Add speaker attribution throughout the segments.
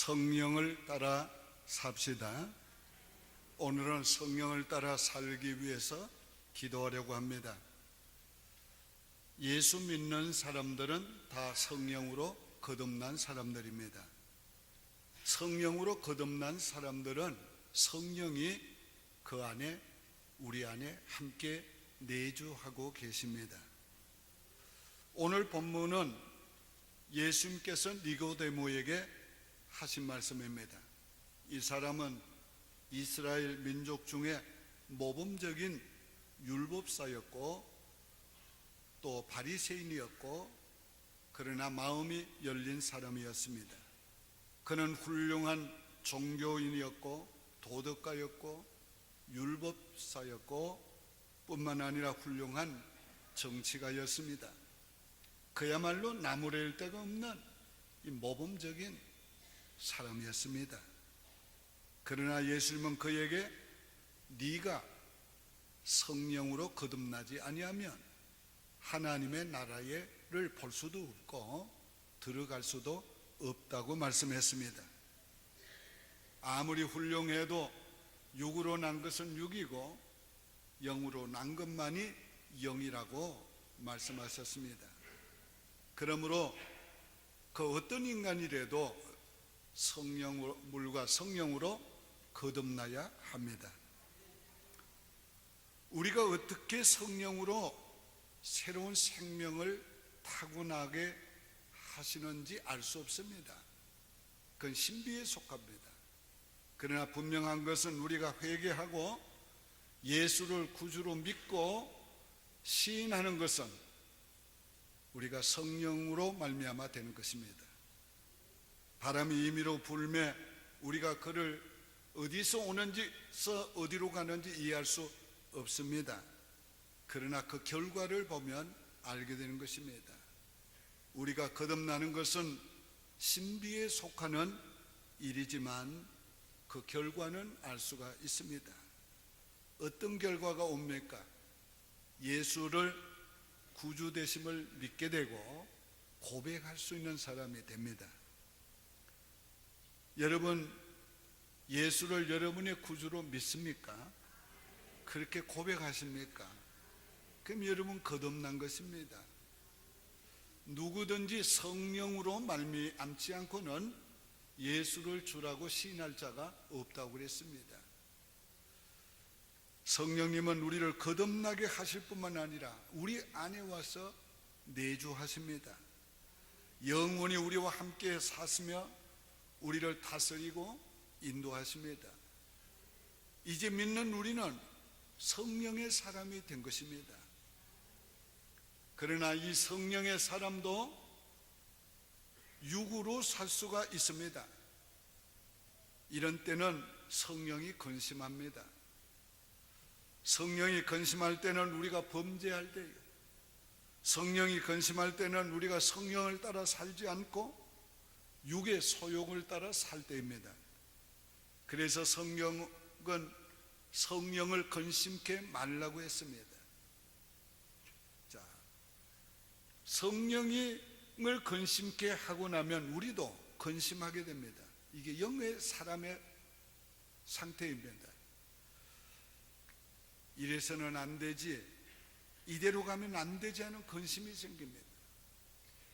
Speaker 1: 성령을 따라 삽시다. 오늘은 성령을 따라 살기 위해서 기도하려고 합니다. 예수 믿는 사람들은 다 성령으로 거듭난 사람들입니다. 성령으로 거듭난 사람들은 성령이 그 안에, 우리 안에 함께 내주하고 계십니다. 오늘 본문은 예수님께서 니고데모에게 하신 말씀입니다. 이 사람은 이스라엘 민족 중에 모범적인 율법사였고 또 바리새인이었고, 그러나 마음이 열린 사람이었습니다. 그는 훌륭한 종교인이었고 도덕가였고 율법사였고 뿐만 아니라 훌륭한 정치가였습니다. 그야말로 나무랄 데가 없는 이 모범적인 사람이었습니다. 그러나 예수님은 그에게 네가 성령으로 거듭나지 아니하면 하나님의 나라를 볼 수도 없고 들어갈 수도 없다고 말씀했습니다. 아무리 훌륭해도 육으로 난 것은 육이고 영으로 난 것만이 영이라고 말씀하셨습니다. 그러므로 그 어떤 인간이라도 물과 성령으로 거듭나야 합니다. 우리가 어떻게 성령으로 새로운 생명을 타고나게 하시는지 알 수 없습니다. 그건 신비에 속합니다. 그러나 분명한 것은 우리가 회개하고 예수를 구주로 믿고 시인하는 것은 우리가 성령으로 말미암아 되는 것입니다. 바람이 임의로 불매 우리가 그를 어디서 오는지 어디로 가는지 이해할 수 없습니다. 그러나 그 결과를 보면 알게 되는 것입니다. 우리가 거듭나는 것은 신비에 속하는 일이지만 그 결과는 알 수가 있습니다. 어떤 결과가 옵니까? 예수를 구주 되심을 믿게 되고 고백할 수 있는 사람이 됩니다. 여러분, 예수를 여러분의 구주로 믿습니까? 그렇게 고백하십니까? 그럼 여러분 거듭난 것입니다. 누구든지 성령으로 말미암지 않고는 예수를 주라고 시인할 자가 없다고 그랬습니다. 성령님은 우리를 거듭나게 하실 뿐만 아니라 우리 안에 와서 내주하십니다. 영원히 우리와 함께 사시며 우리를 다스리고 인도하십니다. 이제 믿는 우리는 성령의 사람이 된 것입니다. 그러나 이 성령의 사람도 육으로 살 수가 있습니다. 이런 때는 성령이 근심합니다. 성령이 근심할 때는 우리가 범죄할 때예요. 성령이 근심할 때는 우리가 성령을 따라 살지 않고 육의 소욕을 따라 살 때입니다. 그래서 성경은 성령을 근심케 말라고 했습니다. 자, 성령을 근심케 하고 나면 우리도 근심하게 됩니다. 이게 영의 사람의 상태입니다. 이래서는 안 되지, 이대로 가면 안 되지 하는 근심이 생깁니다.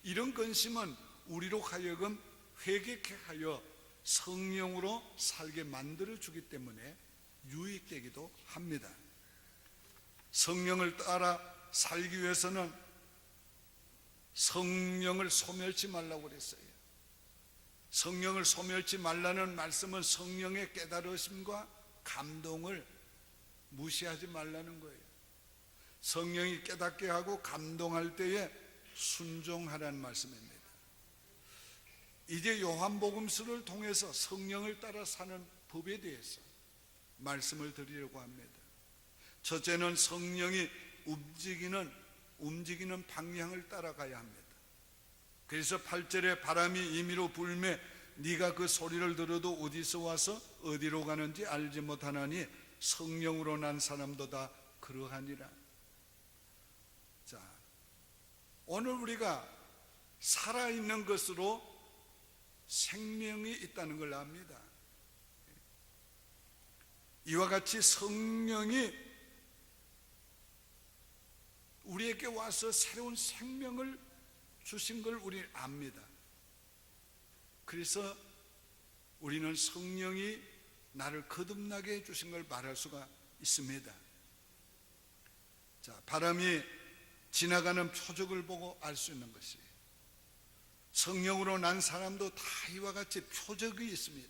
Speaker 1: 이런 근심은 우리로 하여금 회개케 하여 성령으로 살게 만들어 주기 때문에 유익되기도 합니다. 성령을 따라 살기 위해서는 성령을 소멸치 말라고 그랬어요. 성령을 소멸치 말라는 말씀은 성령의 깨달으심과 감동을 무시하지 말라는 거예요. 성령이 깨닫게 하고 감동할 때에 순종하라는 말씀입니다. 이제 요한복음서를 통해서 성령을 따라 사는 법에 대해서 말씀을 드리려고 합니다. 첫째는 성령이 움직이는 방향을 따라가야 합니다. 그래서 8절에 바람이 임의로 불매 네가 그 소리를 들어도 어디서 와서 어디로 가는지 알지 못하나니 성령으로 난 사람도 다 그러하니라. 자, 오늘 우리가 살아있는 것으로 생명이 있다는 걸 압니다. 이와 같이 성령이 우리에게 와서 새로운 생명을 주신 걸 우리는 압니다. 그래서 우리는 성령이 나를 거듭나게 해주신 걸 말할 수가 있습니다. 자, 바람이 지나가는 표적을 보고 알 수 있는 것이에요. 성령으로 난 사람도 다 이와 같이 표적이 있습니다.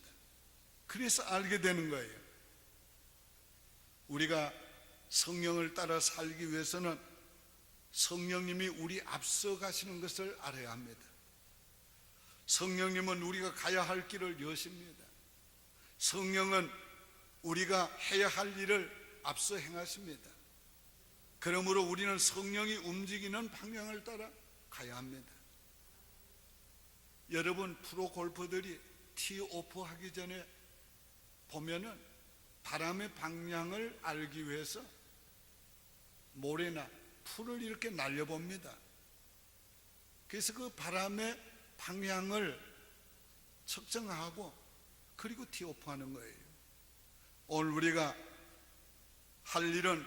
Speaker 1: 그래서 알게 되는 거예요. 우리가 성령을 따라 살기 위해서는 성령님이 우리 앞서 가시는 것을 알아야 합니다. 성령님은 우리가 가야 할 길을 여십니다. 성령은 우리가 해야 할 일을 앞서 행하십니다. 그러므로 우리는 성령이 움직이는 방향을 따라 가야 합니다. 여러분, 프로 골퍼들이 티오프 하기 전에 보면은 바람의 방향을 알기 위해서 모래나 풀을 이렇게 날려봅니다. 그래서 그 바람의 방향을 측정하고 그리고 티오프 하는 거예요. 오늘 우리가 할 일은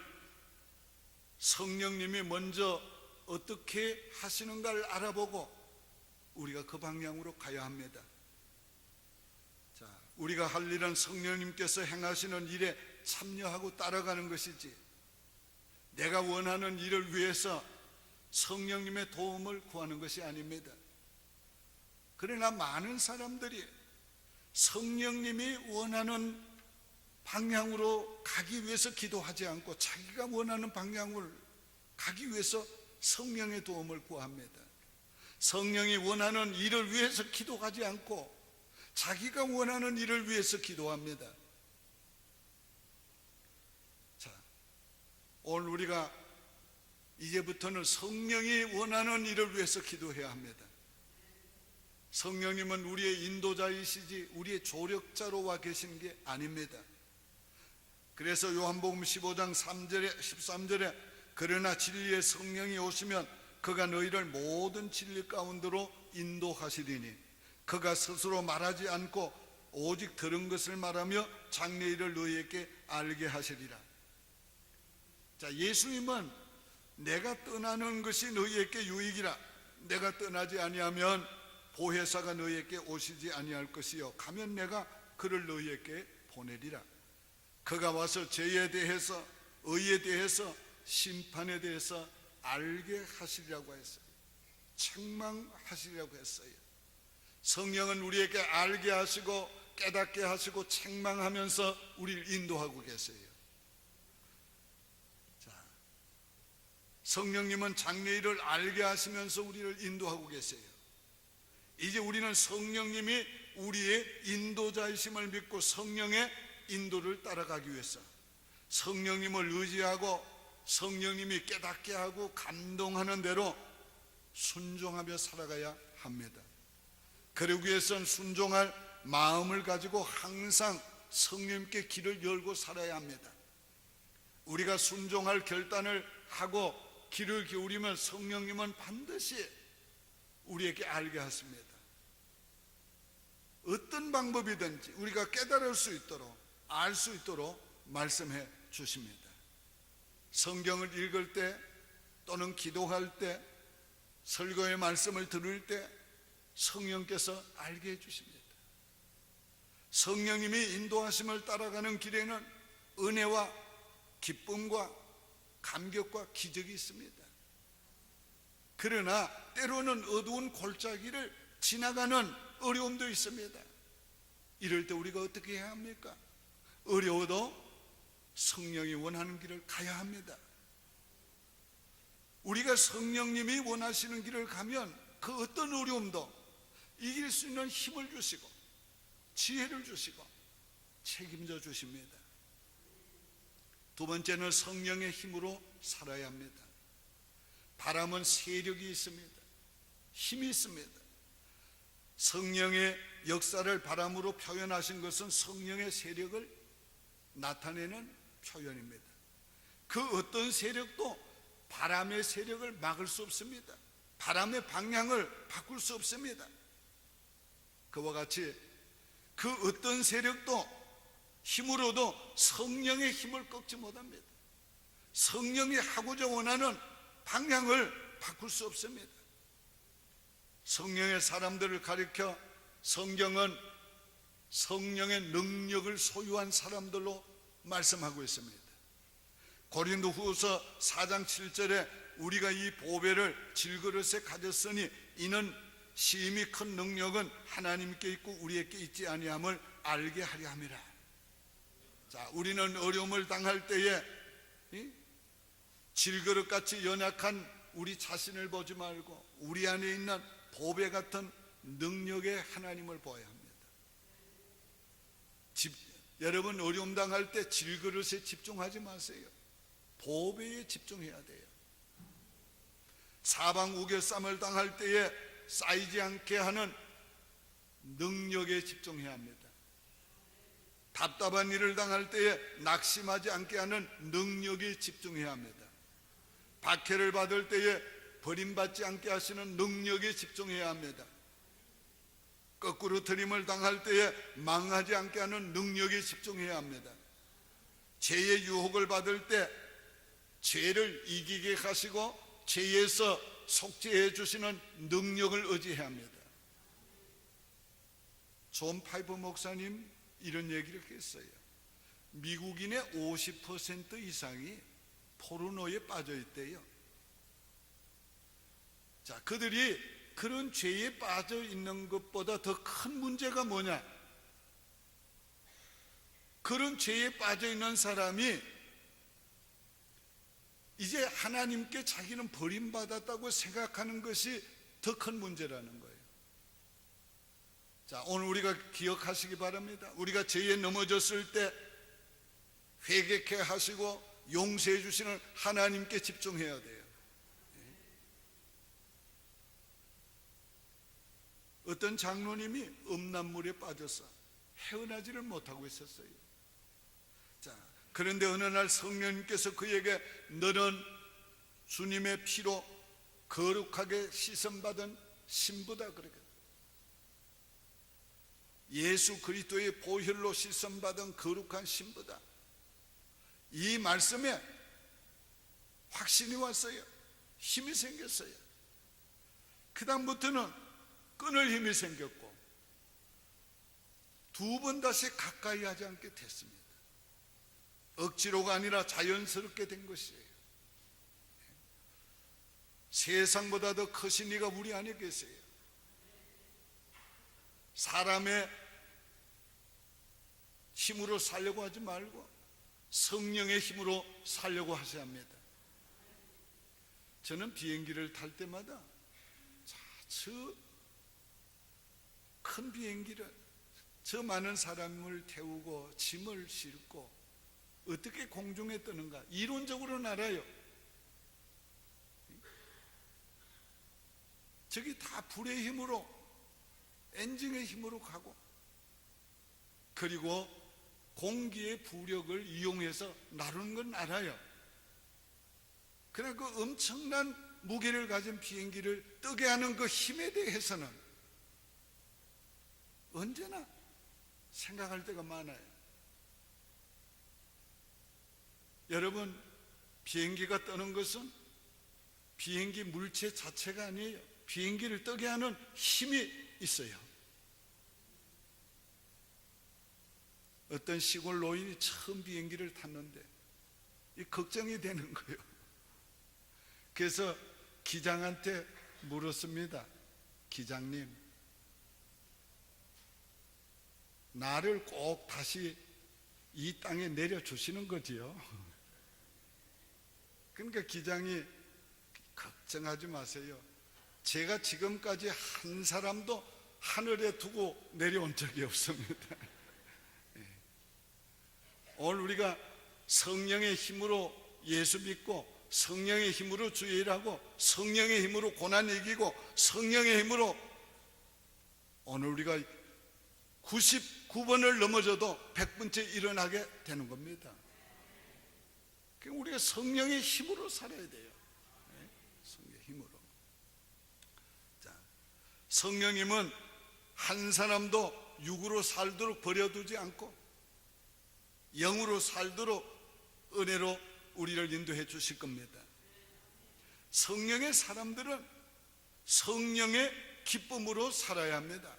Speaker 1: 성령님이 먼저 어떻게 하시는가를 알아보고 우리가 그 방향으로 가야 합니다. 자, 우리가 할 일은 성령님께서 행하시는 일에 참여하고 따라가는 것이지, 내가 원하는 일을 위해서 성령님의 도움을 구하는 것이 아닙니다. 그러나 많은 사람들이 성령님이 원하는 방향으로 가기 위해서 기도하지 않고 자기가 원하는 방향을 가기 위해서 성령의 도움을 구합니다. 성령이 원하는 일을 위해서 기도하지 않고 자기가 원하는 일을 위해서 기도합니다. 자, 오늘 우리가 이제부터는 성령이 원하는 일을 위해서 기도해야 합니다. 성령님은 우리의 인도자이시지 우리의 조력자로 와 계신 게 아닙니다. 그래서 요한복음 15장 13절에 그러나 진리의 성령이 오시면 그가 너희를 모든 진리 가운데로 인도하시리니 그가 스스로 말하지 않고 오직 들은 것을 말하며 장래 일을 너희에게 알게 하시리라. 자, 예수님은 내가 떠나는 것이 너희에게 유익이라. 내가 떠나지 아니하면 보혜사가 너희에게 오시지 아니할 것이요 가면 내가 그를 너희에게 보내리라. 그가 와서 죄에 대해서 의에 대해서 심판에 대해서 알게 하시리라고 했어요. 책망하시리라고 했어요. 성령은 우리에게 알게 하시고 깨닫게 하시고 책망하면서 우리를 인도하고 계세요. 자, 성령님은 장래일을 알게 하시면서 우리를 인도하고 계세요. 이제 우리는 성령님이 우리의 인도자이심을 믿고 성령의 인도를 따라가기 위해서 성령님을 의지하고 성령님이 깨닫게 하고 감동하는 대로 순종하며 살아가야 합니다. 그러기 위해서는 순종할 마음을 가지고 항상 성령님께 길을 열고 살아야 합니다. 우리가 순종할 결단을 하고 길을 기울이면 성령님은 반드시 우리에게 알게 하십니다. 어떤 방법이든지 우리가 깨달을 수 있도록 알 수 있도록 말씀해 주십니다. 성경을 읽을 때 또는 기도할 때 설교의 말씀을 들을 때 성령께서 알게 해주십니다. 성령님이 인도하심을 따라가는 길에는 은혜와 기쁨과 감격과 기적이 있습니다. 그러나 때로는 어두운 골짜기를 지나가는 어려움도 있습니다. 이럴 때 우리가 어떻게 해야 합니까? 어려워도 성령이 원하는 길을 가야 합니다. 우리가 성령님이 원하시는 길을 가면 그 어떤 어려움도 이길 수 있는 힘을 주시고 지혜를 주시고 책임져 주십니다. 두 번째는 성령의 힘으로 살아야 합니다. 바람은 세력이 있습니다. 힘이 있습니다. 성령의 역사를 바람으로 표현하신 것은 성령의 세력을 나타내는 표현입니다. 그 어떤 세력도 바람의 세력을 막을 수 없습니다. 바람의 방향을 바꿀 수 없습니다. 그와 같이 그 어떤 세력도 힘으로도 성령의 힘을 꺾지 못합니다. 성령이 하고자 원하는 방향을 바꿀 수 없습니다. 성령의 사람들을 가리켜 성경은 성령의 능력을 소유한 사람들로 말씀하고 있습니다. 고린도후서 4장 7절에 우리가 이 보배를 질그릇에 가졌으니 이는 심히 큰 능력은 하나님께 있고 우리에게 있지 아니함을 알게 하려 함이라. 자, 우리는 어려움을 당할 때에 질그릇같이 연약한 우리 자신을 보지 말고 우리 안에 있는 보배 같은 능력의 하나님을 보아야 합니다. 여러분 어려움 당할 때 질그릇에 집중하지 마세요. 보배에 집중해야 돼요. 사방우겨쌈을 당할 때에 쌓이지 않게 하는 능력에 집중해야 합니다. 답답한 일을 당할 때에 낙심하지 않게 하는 능력에 집중해야 합니다. 박해를 받을 때에 버림받지 않게 하시는 능력에 집중해야 합니다. 거꾸로 들임을 당할 때에 망하지 않게 하는 능력에 집중해야 합니다. 죄의 유혹을 받을 때 죄를 이기게 하시고 죄에서 속죄해 주시는 능력을 의지해야 합니다. 존 파이프 목사님 이런 얘기를 했어요. 미국인의 50% 이상이 포르노에 빠져 있대요. 자, 그들이 그런 죄에 빠져 있는 것보다 더 큰 문제가 뭐냐? 그런 죄에 빠져 있는 사람이 이제 하나님께 자기는 버림받았다고 생각하는 것이 더 큰 문제라는 거예요. 자, 오늘 우리가 기억하시기 바랍니다. 우리가 죄에 넘어졌을 때 회개케 하시고 용서해 주시는 하나님께 집중해야 돼요. 어떤 장로님이 음란물에 빠져서 헤어나지를 못하고 있었어요. 자, 그런데 어느 날 성령님께서 그에게 너는 주님의 피로 거룩하게 씻음받은 신부다 그러거든요. 예수 그리스도의 보혈로 씻음받은 거룩한 신부다. 이 말씀에 확신이 왔어요. 힘이 생겼어요. 그 다음부터는 끊을 힘이 생겼고 두 번 다시 가까이 하지 않게 됐습니다. 억지로가 아니라 자연스럽게 된 것이에요. 세상보다 더 크신 이가 우리 안에 계세요. 사람의 힘으로 살려고 하지 말고 성령의 힘으로 살려고 하셔야 합니다. 저는 비행기를 탈 때마다 저 큰 비행기를 저 많은 사람을 태우고 짐을 싣고 어떻게 공중에 뜨는가 이론적으로는 알아요. 저기 다 불의 힘으로 엔진의 힘으로 가고 그리고 공기의 부력을 이용해서 나르는 건 알아요. 그러나 그 엄청난 무게를 가진 비행기를 뜨게 하는 그 힘에 대해서는 언제나 생각할 때가 많아요. 여러분, 비행기가 떠는 것은 비행기 물체 자체가 아니에요. 비행기를 뜨게 하는 힘이 있어요. 어떤 시골 노인이 처음 비행기를 탔는데 이 걱정이 되는 거예요. 그래서 기장한테 물었습니다. 기장님, 나를 꼭 다시 이 땅에 내려주시는 거지요? 그러니까 기장이 걱정하지 마세요. 제가 지금까지 한 사람도 하늘에 두고 내려온 적이 없습니다. 오늘 우리가 성령의 힘으로 예수 믿고 성령의 힘으로 주 일하고 성령의 힘으로 고난 이기고 성령의 힘으로 오늘 우리가 99번을 넘어져도 100번째 일어나게 되는 겁니다. 우리가 성령의 힘으로 살아야 돼요. 성령의 힘으로. 자, 성령님은 한 사람도 육으로 살도록 버려두지 않고 영으로 살도록 은혜로 우리를 인도해 주실 겁니다. 성령의 사람들은 성령의 기쁨으로 살아야 합니다.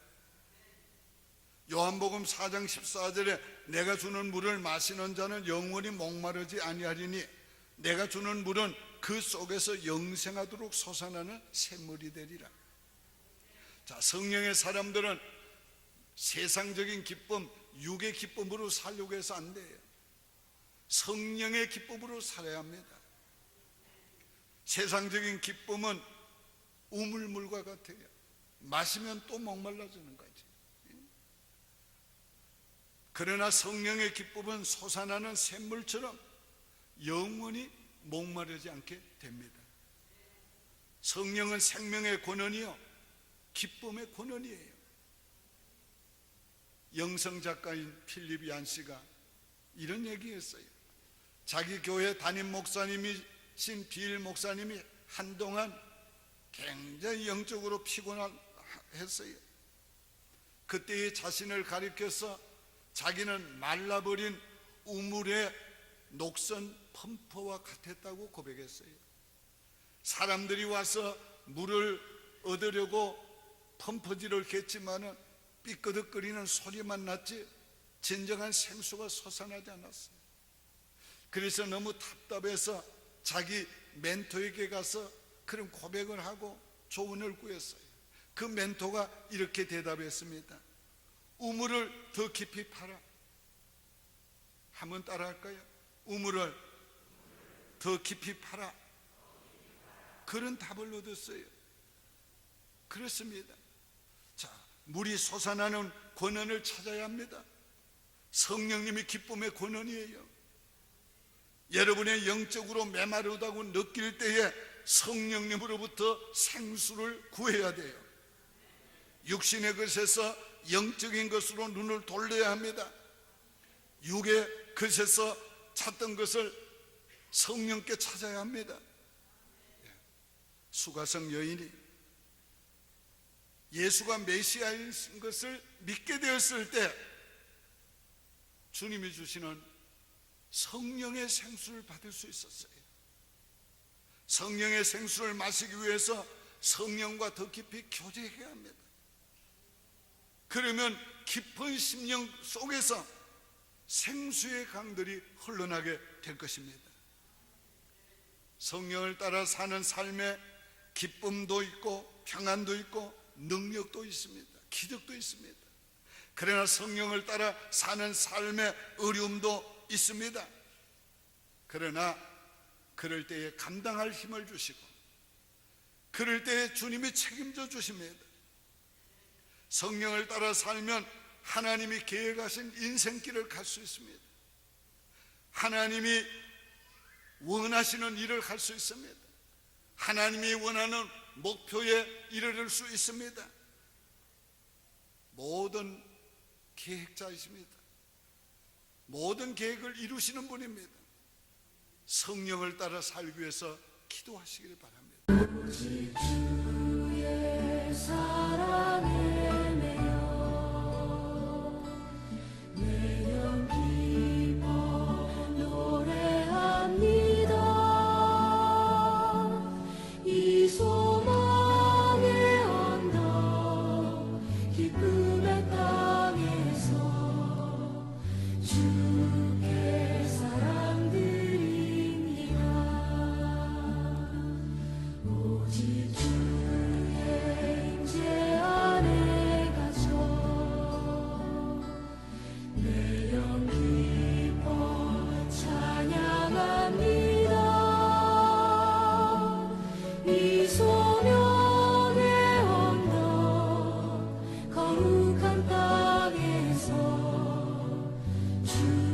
Speaker 1: 요한복음 4장 14절에 내가 주는 물을 마시는 자는 영원히 목마르지 아니하리니 내가 주는 물은 그 속에서 영생하도록 솟아나는 샘물이 되리라. 자, 성령의 사람들은 세상적인 기쁨, 육의 기쁨으로 살려고 해서 안 돼요. 성령의 기쁨으로 살아야 합니다. 세상적인 기쁨은 우물물과 같아요. 마시면 또 목말라지는 거지. 그러나 성령의 기쁨은 솟아나는 샘물처럼 영원히 목마르지 않게 됩니다. 성령은 생명의 권원이요 기쁨의 권원이에요. 영성 작가인 필립 얀 씨가 이런 얘기했어요. 자기 교회 담임 목사님이신 빌 목사님이 한동안 굉장히 영적으로 피곤했어요. 그때의 자신을 가리켜서 자기는 말라버린 우물의 녹선 펌프와 같았다고 고백했어요. 사람들이 와서 물을 얻으려고 펌프질을 했지만은 삐끄덕거리는 소리만 났지 진정한 생수가 솟아나지 않았어요. 그래서 너무 답답해서 자기 멘토에게 가서 그런 고백을 하고 조언을 구했어요. 그 멘토가 이렇게 대답했습니다. 우물을 더 깊이 파라. 한번 따라 할까요? 우물을 더 깊이 파라. 그런 답을 얻었어요. 그렇습니다. 자, 물이 솟아나는 권원을 찾아야 합니다. 성령님이 기쁨의 권원이에요. 여러분의 영적으로 메마르다고 느낄 때에 성령님으로부터 생수를 구해야 돼요. 육신의 것에서 영적인 것으로 눈을 돌려야 합니다. 육의 것에서 찾던 것을 성령께 찾아야 합니다. 수가성 여인이 예수가 메시아인 것을 믿게 되었을 때 주님이 주시는 성령의 생수를 받을 수 있었어요. 성령의 생수를 마시기 위해서 성령과 더 깊이 교제해야 합니다. 그러면 깊은 심령 속에서 생수의 강들이 흘러나게 될 것입니다. 성령을 따라 사는 삶에 기쁨도 있고 평안도 있고 능력도 있습니다. 기적도 있습니다. 그러나 성령을 따라 사는 삶에 어려움도 있습니다. 그러나 그럴 때에 감당할 힘을 주시고 그럴 때에 주님이 책임져 주십니다. 성령을 따라 살면 하나님이 계획하신 인생길을 갈 수 있습니다. 하나님이 원하시는 일을 할 수 있습니다. 하나님이 원하는 목표에 이르를 수 있습니다. 모든 계획자이십니다. 모든 계획을 이루시는 분입니다. 성령을 따라 살기 위해서 기도하시기를 바랍니다.
Speaker 2: 오직 주의 사랑에 매여 내 영 기뻐 노래합니다. 이 소망의 언덕 기쁨의 땅에서 주의 사랑 드립니다. 오직 주의 임재 안에 갇혀 내 영 기뻐 찬양합니다. 이 소명의 언덕 거룩한 땅에서 주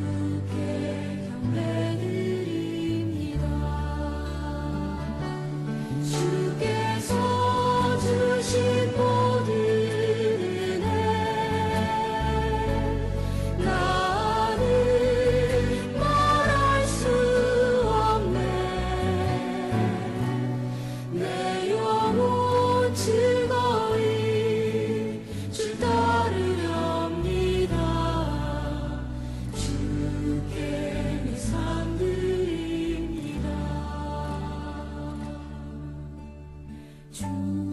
Speaker 2: 주